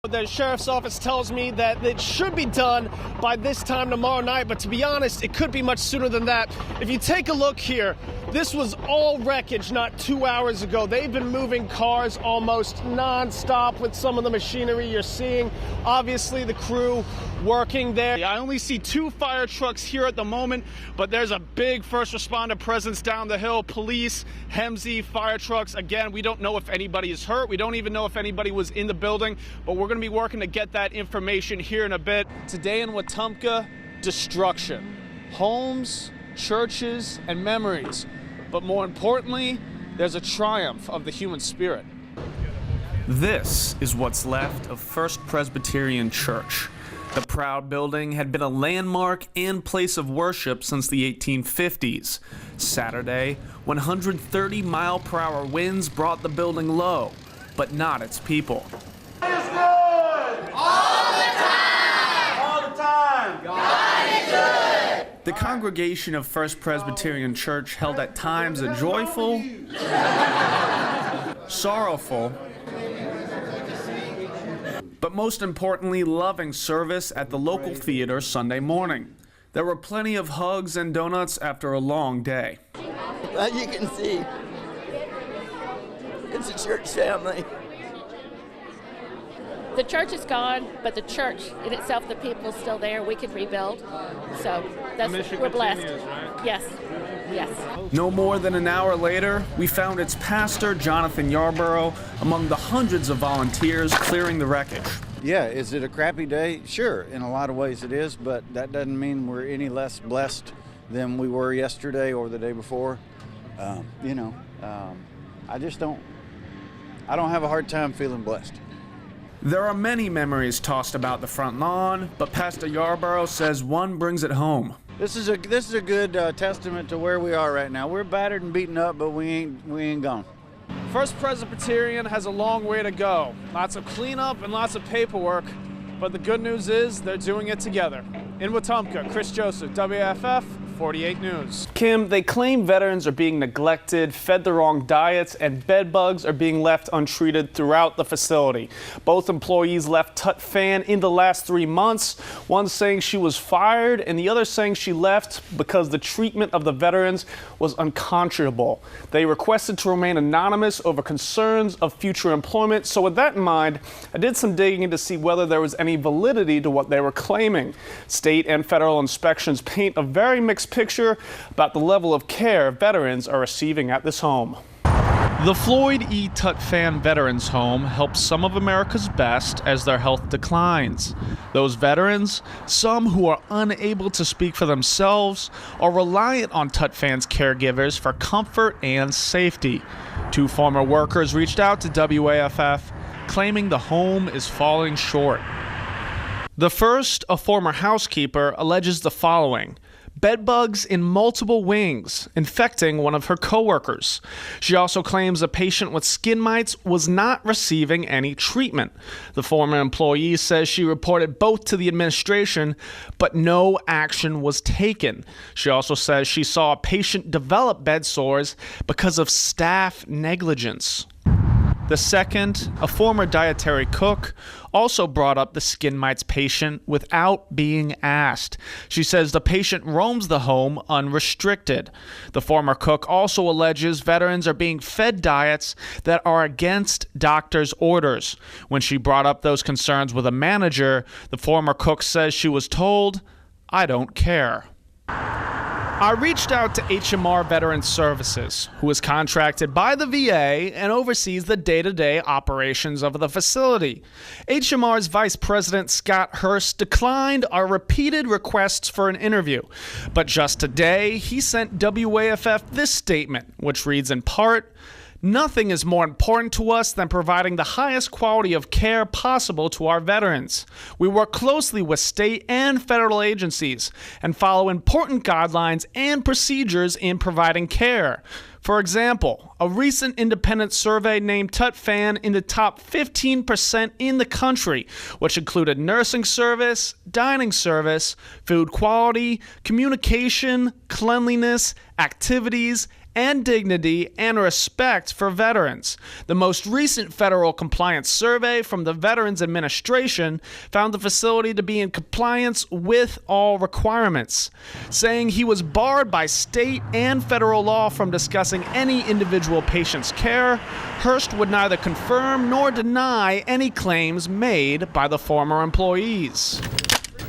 The sheriff's office tells me that it should be done by this time tomorrow night, but to be honest, it could be much sooner than that. If you take a look here, this was all wreckage not 2 hours ago. They've been moving cars almost non-stop with some of the machinery you're seeing. Obviously, the crew working there. I only see 2 fire trucks here at the moment, but there's a big first responder presence down the hill. Police, Hemsey, fire trucks. Again, we don't know if anybody is hurt. We don't even know if anybody was in the building, but we're going to be working to get that information here in a bit. Today in Wetumpka, destruction. Homes, churches, and memories. But more importantly, there's a triumph of the human spirit. This is what's left of First Presbyterian Church. The proud building had been a landmark and place of worship since the 1850s. Saturday, 130-mile-per-hour winds brought the building low, but not its people. God is good! All the time! All the time! God is good! The congregation of First Presbyterian Church held at times a joyful, sorrowful, but most importantly, loving service at the local theater Sunday morning. There were plenty of hugs and donuts after a long day. As you can see, it's a church family. The church is gone, but the church in itself, the people still there. We can rebuild. So we're blessed. Right? Yes. Yes. No more than an hour later, we found its pastor, Jonathan Yarborough, among the hundreds of volunteers clearing the wreckage. Yeah, is it a crappy day? Sure, in a lot of ways it is, but that doesn't mean we're any less blessed than we were yesterday or the day before. I don't have a hard time feeling blessed. There are many memories tossed about the front lawn, but Pastor Yarborough says one brings it home. This is a good testament to where we are right now. We're battered and beaten up, but we ain't gone. First Presbyterian has a long way to go. Lots of cleanup and lots of paperwork, but the good news is they're doing it together. In Wetumpka, Chris Joseph, WAFF 48 News. Kim, they claim veterans are being neglected, fed the wrong diets, and bed bugs are being left untreated throughout the facility. Both employees left Tut Fan in the last 3 months, one saying she was fired and the other saying she left because the treatment of the veterans was unconscionable. They requested to remain anonymous over concerns of future employment. So with that in mind, I did some digging to see whether there was any validity to what they were claiming. State and federal inspections paint a very mixed picture about the level of care veterans are receiving at this home. The Floyd E. Tut Fan Veterans Home helps some of America's best as their health declines. Those veterans, some who are unable to speak for themselves, are reliant on Tut Fan's caregivers for comfort and safety. 2 former workers reached out to WAFF, claiming the home is falling short. The first, a former housekeeper, alleges the following: bed bugs in multiple wings, infecting one of her coworkers. She also claims a patient with skin mites was not receiving any treatment. The former employee says she reported both to the administration, but no action was taken. She also says she saw a patient develop bed sores because of staff negligence. The second, a former dietary cook, also brought up the skin mites patient without being asked. She says the patient roams the home unrestricted. The former cook also alleges veterans are being fed diets that are against doctor's orders. When she brought up those concerns with a manager, the former cook says she was told, "I don't care." I reached out to HMR Veterans Services, who is contracted by the VA and oversees the day-to-day operations of the facility. HMR's Vice President Scott Hurst declined our repeated requests for an interview, but just today he sent WAFF this statement, which reads in part, "Nothing is more important to us than providing the highest quality of care possible to our veterans. We work closely with state and federal agencies and follow important guidelines and procedures in providing care. For example, a recent independent survey named Tut Fan in the top 15% in the country, which included nursing service, dining service, food quality, communication, cleanliness, activities, and dignity and respect for veterans. The most recent federal compliance survey from the Veterans Administration found the facility to be in compliance with all requirements, saying he was barred by state and federal law from discussing any individual patient's care. Hurst would neither confirm nor deny any claims made by the former employees.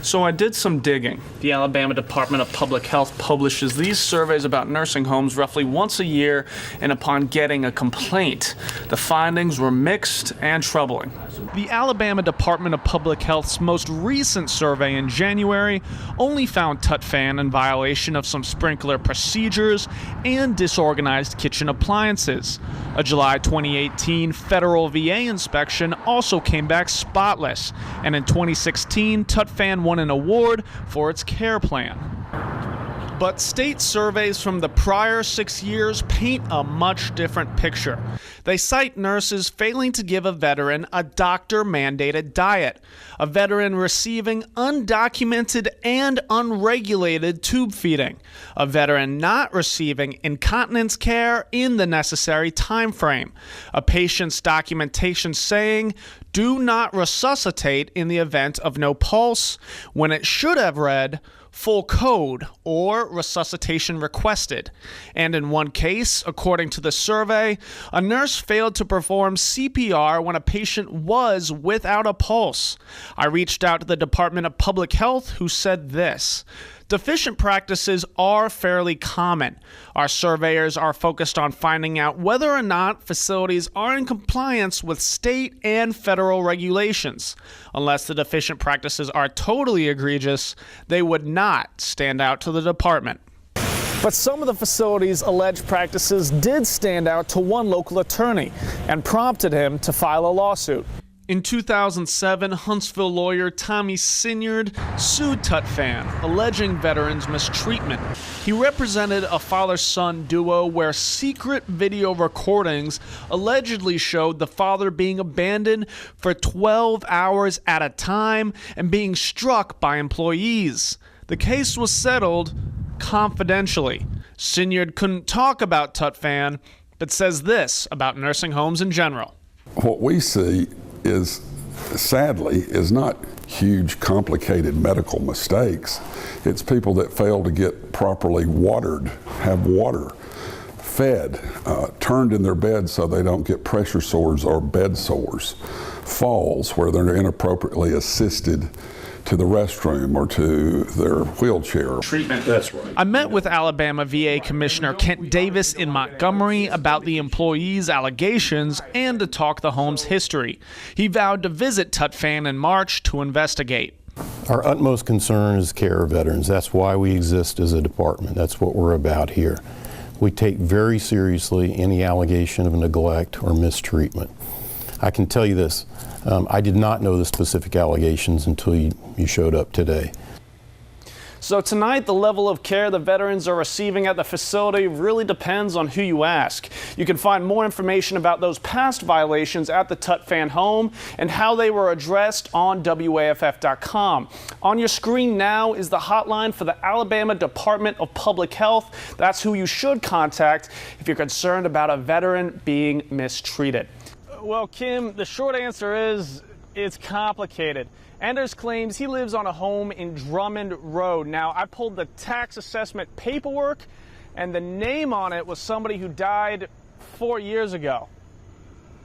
So I did some digging. The Alabama Department of Public Health publishes these surveys about nursing homes roughly once a year, and upon getting a complaint, the findings were mixed and troubling. The Alabama Department of Public Health's most recent survey in January only found Tutphan in violation of some sprinkler procedures and disorganized kitchen appliances. A July 2018 federal VA inspection also came back spotless, and in 2016, Tutphan won an award for its care plan. But state surveys from the prior 6 years paint a much different picture. They cite nurses failing to give a veteran a doctor-mandated diet, a veteran receiving undocumented and unregulated tube feeding, a veteran not receiving incontinence care in the necessary time frame, a patient's documentation saying, "Do not resuscitate in the event of no pulse," when it should have read, "Full code" or "resuscitation requested." And in one case, according to the survey, a nurse failed to perform CPR when a patient was without a pulse. I reached out to the Department of Public Health, who said this: "Deficient practices are fairly common. Our surveyors are focused on finding out whether or not facilities are in compliance with state and federal regulations. Unless the deficient practices are totally egregious, they would not stand out to the department." But some of the facility's alleged practices did stand out to one local attorney and prompted him to file a lawsuit. In 2007, Huntsville lawyer Tommy Sinyard sued Tutphan, alleging veterans' mistreatment. He represented a father-son duo where secret video recordings allegedly showed the father being abandoned for 12 hours at a time and being struck by employees. The case was settled confidentially. Sinyard couldn't talk about Tutphan, but says this about nursing homes in general. What we see is, sadly, is not huge, complicated medical mistakes. It's people that fail to get properly watered, have water fed, turned in their bed so they don't get pressure sores or bed sores, falls where they're inappropriately assisted to the restroom or to their wheelchair. Treatment, that's right. I met with Alabama VA Commissioner Kent Davis in Montgomery about the employees' allegations and to talk the home's history. He vowed to visit Tutphan in March to investigate. Our utmost concern is care of veterans. That's why we exist as a department. That's what we're about here. We take very seriously any allegation of neglect or mistreatment. I can tell you this, I did not know the specific allegations until you showed up today. So tonight, the level of care the veterans are receiving at the facility really depends on who you ask. You can find more information about those past violations at the Tutphan home and how they were addressed on WAFF.com. On your screen now is the hotline for the Alabama Department of Public Health. That's who you should contact if you're concerned about a veteran being mistreated. Well, Kim, the short answer is it's complicated. Anders claims he lives on a home in Drummond Road. Now, I pulled the tax assessment paperwork, and the name on it was somebody who died 4 years ago.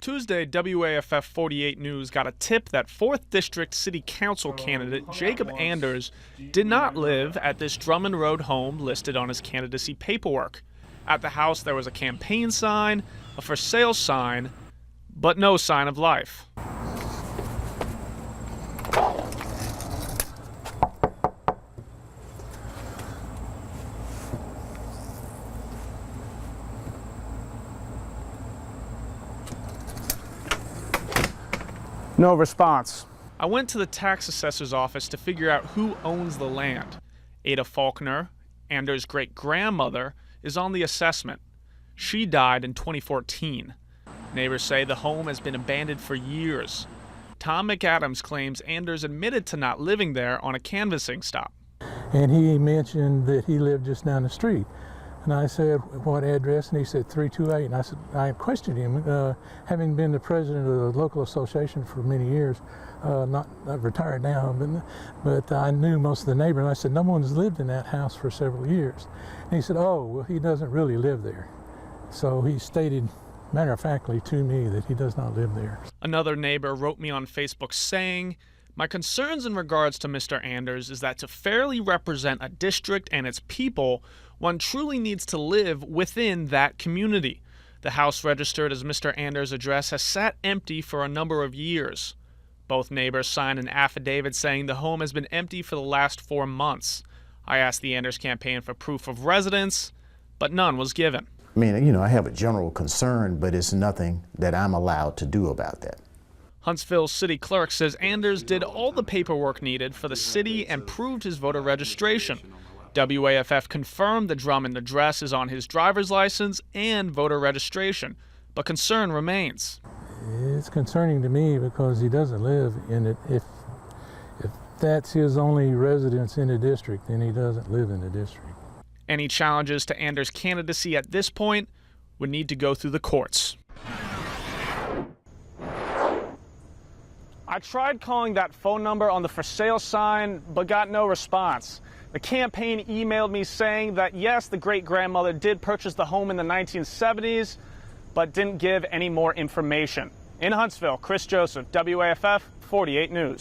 Tuesday, WAFF 48 News got a tip that 4th District City Council candidate Jacob Anders did not live at this Drummond Road home listed on his candidacy paperwork. At the house, there was a campaign sign, a for sale sign, but no sign of life. No response. I went to the tax assessor's office to figure out who owns the land. Ada Faulkner, Anders' great-grandmother, is on the assessment. She died in 2014. Neighbors say the home has been abandoned for years. Tom McAdams claims Anders admitted to not living there on a canvassing stop. And he mentioned that he lived just down the street. And I said, what address? And he said 328. And I said, I questioned him, having been the president of the local association for many years, not retired now, but I knew most of the neighbors. And I said, no one's lived in that house for several years. And he said, oh, well, he doesn't really live there. So he stated, matter-of-factly to me, that he does not live there. Another neighbor wrote me on Facebook saying, my concerns in regards to Mr. Anders is that to fairly represent a district and its people, one truly needs to live within that community. The house registered as Mr. Anders' address has sat empty for a number of years. Both neighbors signed an affidavit saying the home has been empty for the last 4 months. I asked the Anders campaign for proof of residence, but none was given. I mean, I have a general concern, but it's nothing that I'm allowed to do about that. Huntsville's city clerk says Anders did all the paperwork needed for the city and proved his voter registration. WAFF confirmed the Drummond address is on his driver's license and voter registration, but concern remains. It's concerning to me because he doesn't live in it. If that's his only residence in the district, then he doesn't live in the district. Any challenges to Anders' candidacy at this point would need to go through the courts. I tried calling that phone number on the for sale sign, but got no response. The campaign emailed me saying that yes, the great-grandmother did purchase the home in the 1970s, but didn't give any more information. In Huntsville, Chris Joseph, WAFF 48 News.